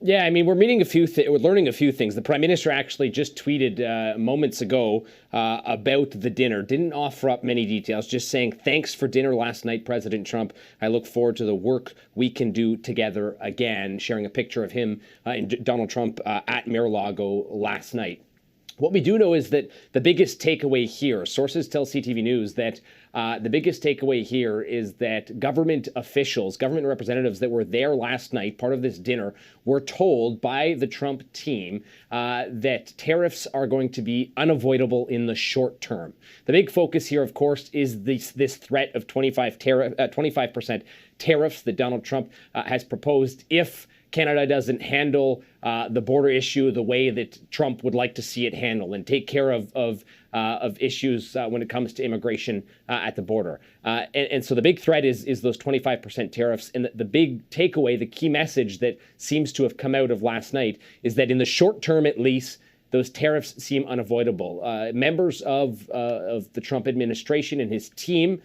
Yeah, I mean, we're learning a few things. The Prime Minister actually just tweeted moments ago about the dinner. Didn't offer up many details, just saying, thanks for dinner last night, President Trump. I look forward to the work we can do together again, sharing a picture of him and Donald Trump at Mar-a-Lago last night. What we do know is that the biggest takeaway here, sources tell CTV News that the biggest takeaway here is that government officials, government representatives that were there last night, part of this dinner, were told by the Trump team that tariffs are going to be unavoidable in the short term. The big focus here, of course, is this threat of 25% tariffs that Donald Trump has proposed if Canada doesn't handle the border issue the way that Trump would like to see it handled and take care of issues when it comes to immigration at the border. And so the big threat is those 25% tariffs. And the big takeaway, the key message that seems to have come out of last night is that in the short term, at least, those tariffs seem unavoidable. Members of the Trump administration and his team,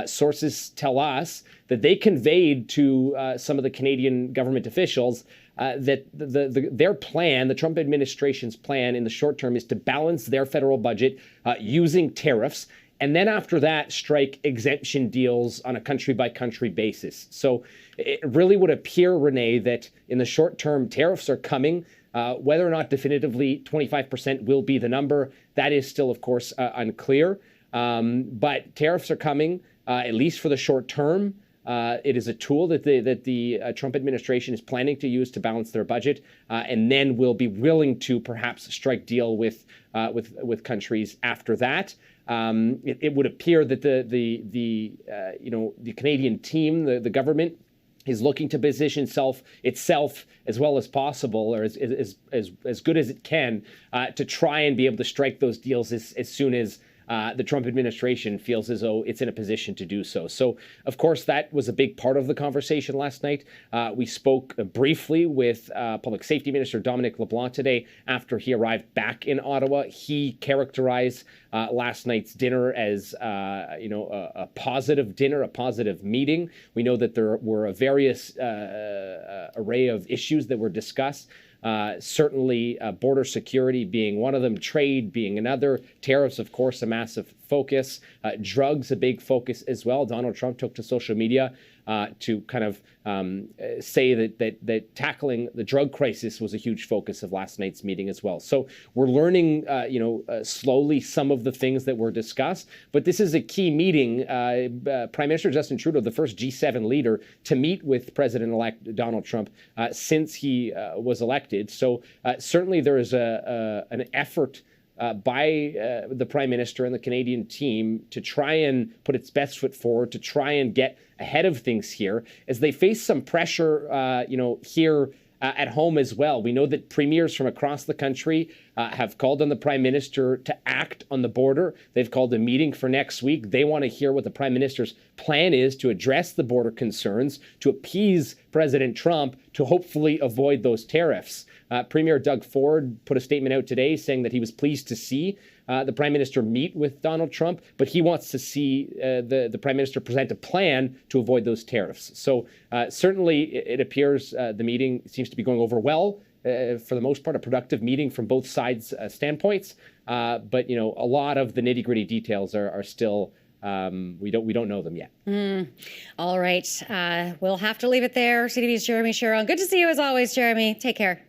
sources tell us that they conveyed to some of the Canadian government officials that their plan, the Trump administration's plan in the short term, is to balance their federal budget using tariffs. And then after that, strike exemption deals on a country-by-country basis. So it really would appear, Renee, that in the short term, tariffs are coming. Whether or not definitively 25% will be the number, that is still, of course, unclear. But tariffs are coming, at least for the short term. It is a tool that the Trump administration is planning to use to balance their budget, and then will be willing to perhaps strike deal with countries after that. It would appear that the Canadian team, the government, is looking to position itself as well as possible, or as good as it can, to try and be able to strike those deals as soon as the Trump administration feels as though it's in a position to do so. So, of course, that was a big part of the conversation last night. We spoke briefly with Public Safety Minister Dominic LeBlanc today after he arrived back in Ottawa. He characterized last night's dinner as a positive dinner, a positive meeting. We know that there were a various array of issues that were discussed. Certainly border security being one of them, trade being another, tariffs, of course, a massive focus, drugs a big focus as well. Donald Trump took to social media to kind of say that tackling the drug crisis was a huge focus of last night's meeting as well. So we're learning, slowly some of the things that were discussed. But this is a key meeting. Prime Minister Justin Trudeau, the first G7 leader to meet with President-elect Donald Trump since he was elected. So certainly there is an effort by the Prime Minister and the Canadian team to try and put its best foot forward, to try and get ahead of things here as they face some pressure, here at home as well. We know that premiers from across the country have called on the Prime Minister to act on the border. They've called a meeting for next week. They want to hear what the Prime Minister's plan is to address the border concerns, to appease President Trump, to hopefully avoid those tariffs. Premier Doug Ford put a statement out today saying that he was pleased to see the Prime Minister meet with Donald Trump, but he wants to see the Prime Minister present a plan to avoid those tariffs. So certainly it appears the meeting seems to be going over well. For the most part, a productive meeting from both sides' standpoints. But, a lot of the nitty-gritty details are still, we don't know them yet. All right. We'll have to leave it there. CTV's Jeremie Charron. Good to see you as always, Jeremie. Take care.